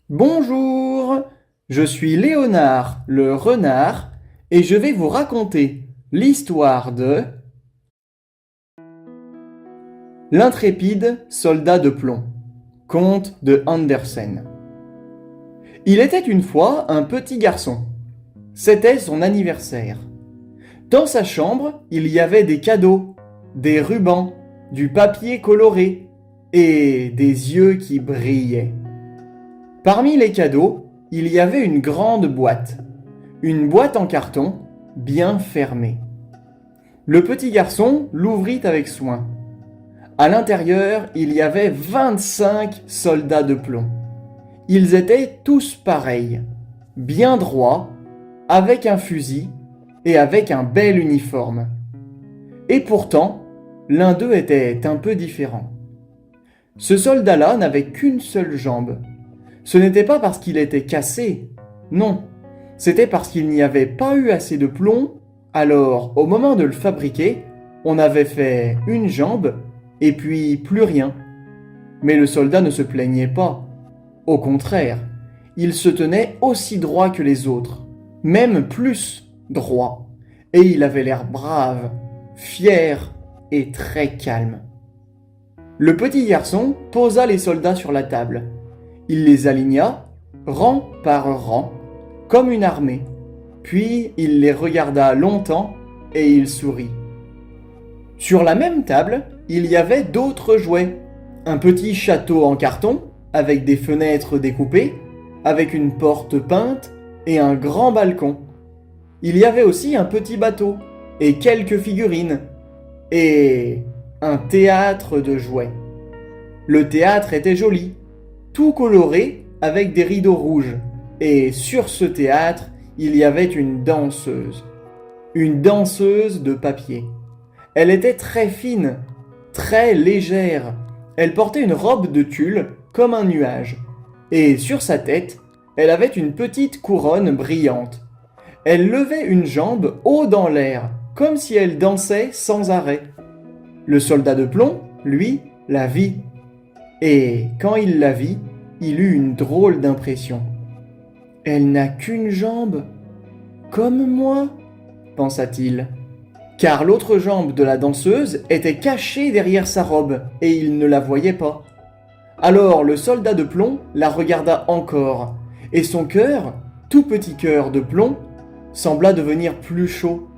Bonjour, je suis Léonard le renard et je vais vous raconter l'histoire de l'intrépide soldat de plomb, conte de Andersen. Il était une fois un petit garçon. C'était son anniversaire. Dans sa chambre, il y avait des cadeaux, des rubans, du papier coloré et des yeux qui brillaient. Parmi les cadeaux, il y avait une grande boîte. Une boîte en carton, bien fermée. Le petit garçon l'ouvrit avec soin. À l'intérieur, il y avait 25 soldats de plomb. Ils étaient tous pareils, bien droits, avec un fusil et avec un bel uniforme. Et pourtant, l'un d'eux était un peu différent. Ce soldat-là n'avait qu'une seule jambe. Ce n'était pas parce qu'il était cassé, non. C'était parce qu'il n'y avait pas eu assez de plomb, alors au moment de le fabriquer, on avait fait une jambe et puis plus rien. Mais le soldat ne se plaignait pas. Au contraire, il se tenait aussi droit que les autres, même plus droit. Et il avait l'air brave, fier et très calme. Le petit garçon posa les soldats sur la table. Il les aligna, rang par rang, comme une armée. Puis il les regarda longtemps et il sourit. Sur la même table, il y avait d'autres jouets. Un petit château en carton, avec des fenêtres découpées, avec une porte peinte et un grand balcon. Il y avait aussi un petit bateau et quelques figurines. Et un théâtre de jouets. Le théâtre était joli, tout coloré avec des rideaux rouges. Et sur ce théâtre, il y avait une danseuse de papier. Elle était très fine, très légère. Elle portait une robe de tulle comme un nuage. Et sur sa tête, elle avait une petite couronne brillante. Elle levait une jambe haut dans l'air, comme si elle dansait sans arrêt. Le soldat de plomb, lui, la vit. Et quand il la vit, il eut une drôle d'impression. Elle n'a qu'une jambe, comme moi, pensa-t-il. Car l'autre jambe de la danseuse était cachée derrière sa robe et il ne la voyait pas. Alors le soldat de plomb la regarda encore et son cœur, tout petit cœur de plomb, sembla devenir plus chaud.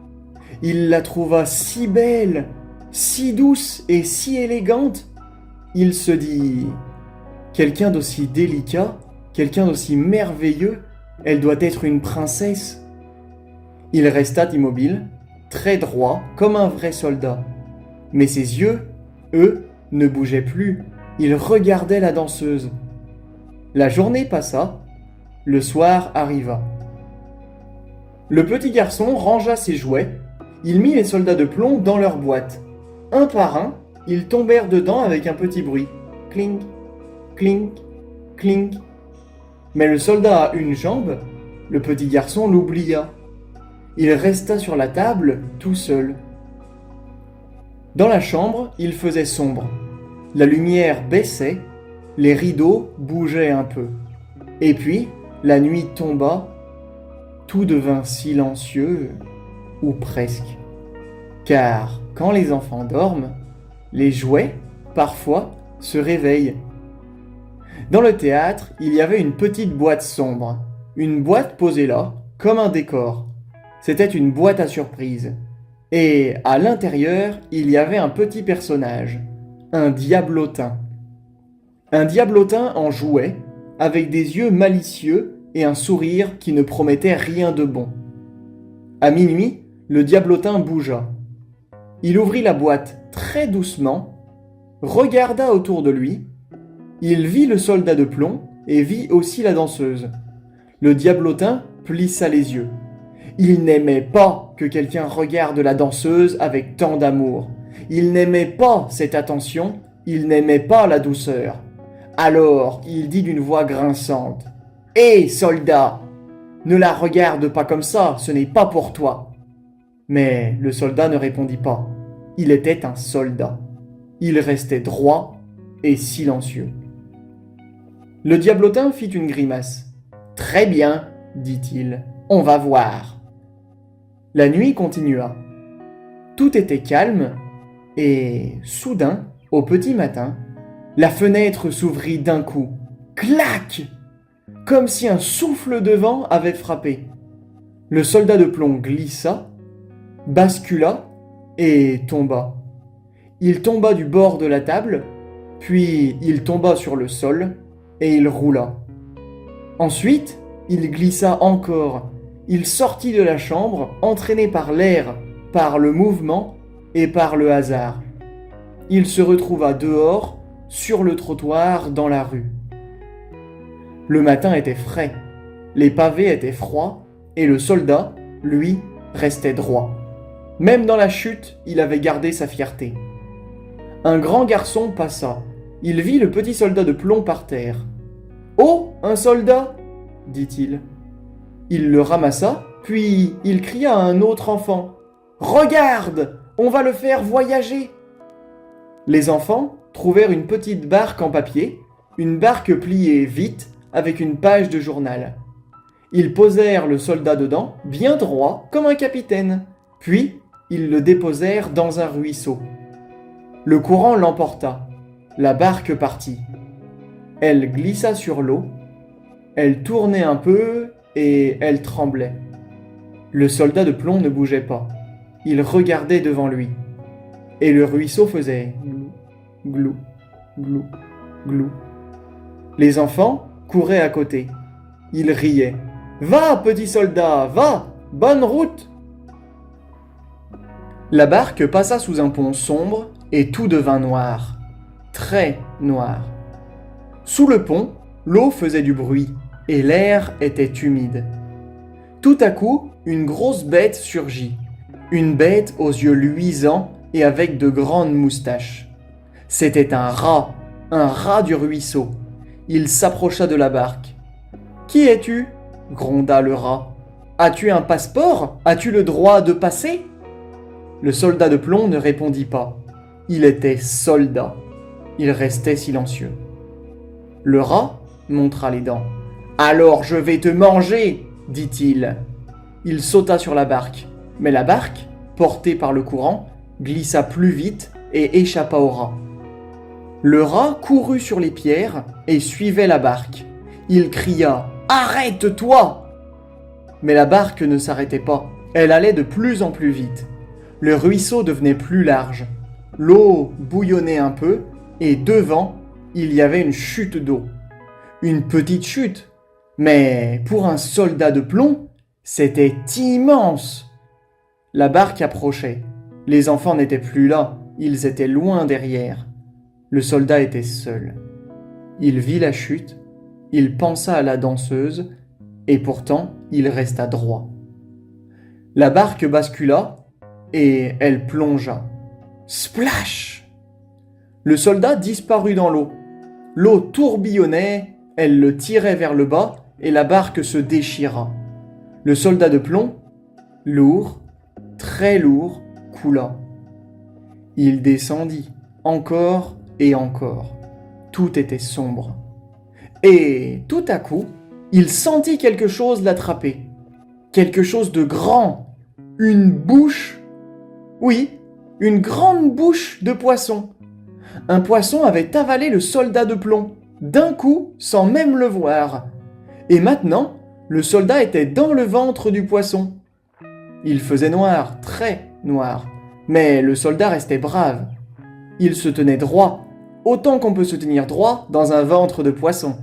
Il la trouva si belle, si douce et si élégante. Il se dit: quelqu'un d'aussi délicat, quelqu'un d'aussi merveilleux, elle doit être une princesse. Il resta immobile, très droit, comme un vrai soldat. Mais ses yeux, eux, ne bougeaient plus. Ils regardaient la danseuse. La journée passa, le soir arriva. Le petit garçon rangea ses jouets, il mit les soldats de plomb dans leur boîte. Un par un, ils tombèrent dedans avec un petit bruit. Clink, clink, clink. Mais le soldat à une jambe, le petit garçon l'oublia. Il resta sur la table tout seul. Dans la chambre, il faisait sombre. La lumière baissait, les rideaux bougeaient un peu. Et puis, la nuit tomba, tout devint silencieux, ou presque. Car quand les enfants dorment, les jouets, parfois, se réveillent. Dans le théâtre, il y avait une petite boîte sombre, une boîte posée là, comme un décor. C'était une boîte à surprise. Et à l'intérieur, il y avait un petit personnage, un diablotin. Un diablotin en jouet, avec des yeux malicieux et un sourire qui ne promettait rien de bon. À minuit, le diablotin bougea. Il ouvrit la boîte très doucement, regarda autour de lui, il vit le soldat de plomb et vit aussi la danseuse. Le diablotin plissa les yeux. Il n'aimait pas que quelqu'un regarde la danseuse avec tant d'amour. Il n'aimait pas cette attention, il n'aimait pas la douceur. Alors il dit d'une voix grinçante: Hé, soldat, ne la regarde pas comme ça, ce n'est pas pour toi. Mais le soldat ne répondit pas. Il était un soldat. Il restait droit et silencieux. Le diablotin fit une grimace. « Très bien, dit-il, on va voir. » La nuit continua. Tout était calme et, soudain, au petit matin, la fenêtre s'ouvrit d'un coup. Clac! Comme si un souffle de vent avait frappé. Le soldat de plomb glissa, bascula et tomba. Il tomba du bord de la table, puis il tomba sur le sol et il roula. Ensuite, il glissa encore. Il sortit de la chambre, entraîné par l'air, par le mouvement et par le hasard. Il se retrouva dehors, sur le trottoir, dans la rue. Le matin était frais, les pavés étaient froids, et le soldat, lui, restait droit. Même dans la chute, il avait gardé sa fierté. Un grand garçon passa. Il vit le petit soldat de plomb par terre. « Oh, un soldat !» dit-il. Il le ramassa, puis il cria à un autre enfant. « Regarde, on va le faire voyager !» Les enfants trouvèrent une petite barque en papier, une barque pliée vite avec une page de journal. Ils posèrent le soldat dedans, bien droit, comme un capitaine, puis ils le déposèrent dans un ruisseau. Le courant l'emporta. La barque partit. Elle glissa sur l'eau, elle tournait un peu et elle tremblait. Le soldat de plomb ne bougeait pas. Il regardait devant lui. Et le ruisseau faisait glou, glou, glou, glou. Les enfants couraient à côté. Ils riaient. « Va, petit soldat, va! Bonne route !» La barque passa sous un pont sombre et tout devint noir. Très noir. Sous le pont, l'eau faisait du bruit et l'air était humide. Tout à coup, une grosse bête surgit. Une bête aux yeux luisants et avec de grandes moustaches. C'était un rat du ruisseau. Il s'approcha de la barque. « Qui es-tu » gronda le rat. « As-tu un passeport ? As-tu le droit de passer ?» Le soldat de plomb ne répondit pas. Il était soldat. Il restait silencieux. Le rat montra les dents. « Alors je vais te manger !» dit-il. Il sauta sur la barque, mais la barque, portée par le courant, glissa plus vite et échappa au rat. Le rat courut sur les pierres et suivait la barque. Il cria « Arrête-toi !» Mais la barque ne s'arrêtait pas. Elle allait de plus en plus vite. Le ruisseau devenait plus large. L'eau bouillonnait un peu et devant, il y avait une chute d'eau. Une petite chute, mais pour un soldat de plomb, c'était immense. La barque approchait. Les enfants n'étaient plus là, ils étaient loin derrière. Le soldat était seul. Il vit la chute, il pensa à la danseuse, et pourtant il resta droit. La barque bascula, et elle plongea. Splash! Le soldat disparut dans l'eau. L'eau tourbillonnait, elle le tirait vers le bas, et la barque se déchira. Le soldat de plomb, lourd, très lourd, coula. Il descendit, encore et encore. Tout était sombre. Et tout à coup, il sentit quelque chose l'attraper. Quelque chose de grand. Une bouche. Oui, une grande bouche de poisson. Un poisson avait avalé le soldat de plomb, d'un coup, sans même le voir. Et maintenant, le soldat était dans le ventre du poisson. Il faisait noir, très noir, mais le soldat restait brave. Il se tenait droit, autant qu'on peut se tenir droit dans un ventre de poisson.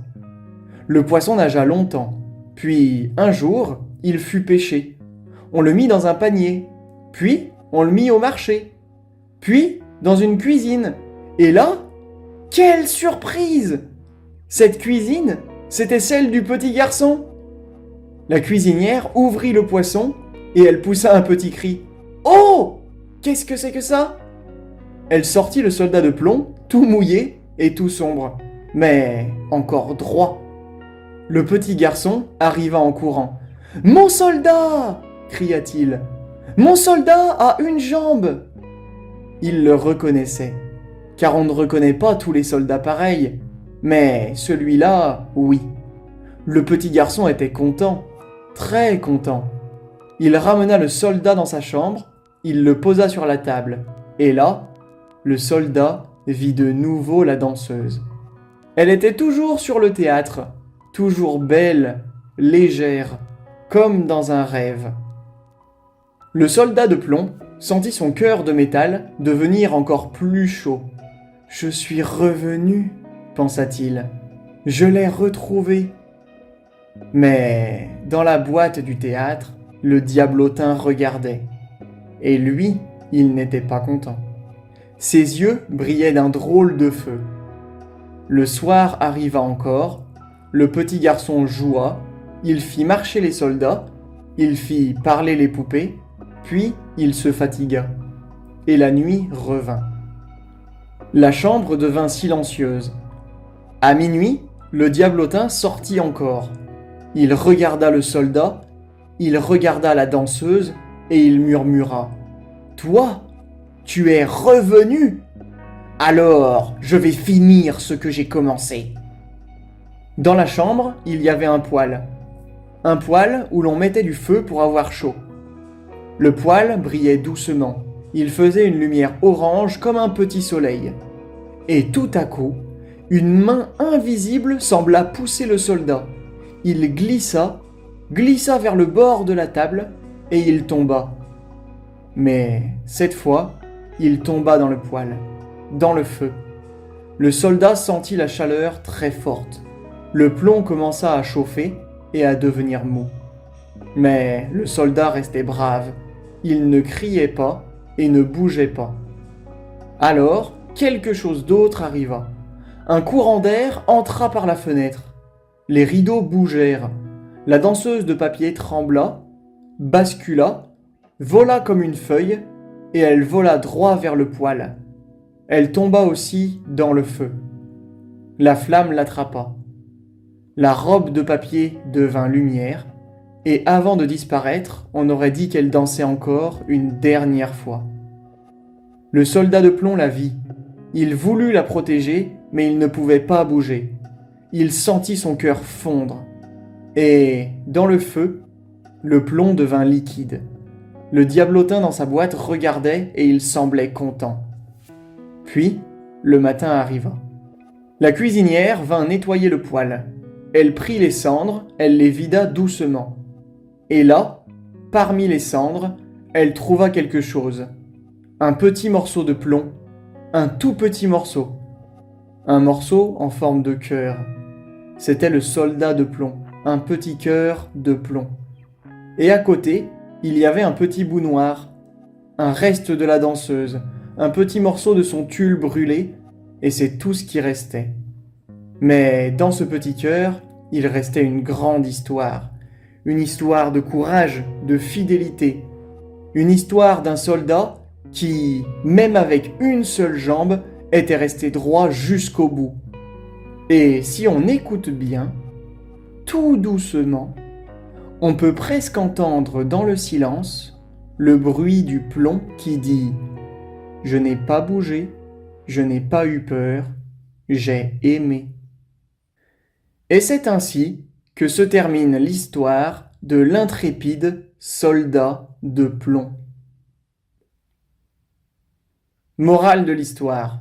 Le poisson nagea longtemps, puis un jour, il fut pêché. On le mit dans un panier, puis on le mit au marché, puis dans une cuisine. Et là, quelle surprise! Cette cuisine, c'était celle du petit garçon. La cuisinière ouvrit le poisson et elle poussa un petit cri. « Oh! Qu'est-ce que c'est que ça ?» Elle sortit le soldat de plomb, tout mouillé et tout sombre, mais encore droit. Le petit garçon arriva en courant. « Mon soldat !» cria-t-il. « Mon soldat a une jambe !» Il le reconnaissait, car on ne reconnaît pas tous les soldats pareils. Mais celui-là, oui. Le petit garçon était content, très content. Il ramena le soldat dans sa chambre, il le posa sur la table, et là, le soldat vit de nouveau la danseuse. Elle était toujours sur le théâtre, toujours belle, légère, comme dans un rêve. Le soldat de plomb sentit son cœur de métal devenir encore plus chaud. « Je suis revenu », pensa-t-il. « Je l'ai retrouvé. » Mais dans la boîte du théâtre, le diablotin regardait. Et lui, il n'était pas content. Ses yeux brillaient d'un drôle de feu. Le soir arriva encore, le petit garçon joua, il fit marcher les soldats, il fit parler les poupées, puis il se fatigua. Et la nuit revint. La chambre devint silencieuse. À minuit, le diablotin sortit encore. Il regarda le soldat, il regarda la danseuse, et il murmura « Toi, tu es revenu ? Alors, je vais finir ce que j'ai commencé. » Dans la chambre, il y avait un poêle. Un poêle où l'on mettait du feu pour avoir chaud. Le poêle brillait doucement. Il faisait une lumière orange comme un petit soleil. Et tout à coup, une main invisible sembla pousser le soldat. Il glissa vers le bord de la table et il tomba. Mais cette fois, il tomba dans le poêle, dans le feu. Le soldat sentit la chaleur très forte. Le plomb commença à chauffer et à devenir mou. Mais le soldat restait brave. Il ne criait pas et ne bougeait pas. Alors, quelque chose d'autre arriva. Un courant d'air entra par la fenêtre. Les rideaux bougèrent. La danseuse de papier trembla, bascula, vola comme une feuille, et elle vola droit vers le poêle. Elle tomba aussi dans le feu. La flamme l'attrapa. La robe de papier devint lumière, et avant de disparaître, on aurait dit qu'elle dansait encore une dernière fois. Le soldat de plomb la vit. Il voulut la protéger, mais il ne pouvait pas bouger. Il sentit son cœur fondre. Et, dans le feu, le plomb devint liquide. Le diablotin dans sa boîte regardait et il semblait content. Puis, le matin arriva. La cuisinière vint nettoyer le poêle. Elle prit les cendres, elle les vida doucement. Et là, parmi les cendres, elle trouva quelque chose. Un petit morceau de plomb, un tout petit morceau. Un morceau en forme de cœur. C'était le soldat de plomb, un petit cœur de plomb. Et à côté, il y avait un petit bout noir, un reste de la danseuse, un petit morceau de son tulle brûlé, et c'est tout ce qui restait. Mais dans ce petit cœur, il restait une grande histoire. Une histoire de courage, de fidélité. Une histoire d'un soldat qui, même avec une seule jambe, était resté droit jusqu'au bout. Et si on écoute bien, tout doucement, on peut presque entendre dans le silence le bruit du plomb qui dit « Je n'ai pas bougé, je n'ai pas eu peur, j'ai aimé ». Et c'est ainsi que se termine l'histoire de l'intrépide soldat de plomb. Morale de l'histoire.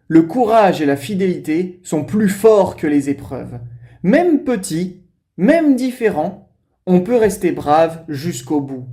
Le courage et la fidélité sont plus forts que les épreuves. Même petit, même différent, on peut rester brave jusqu'au bout.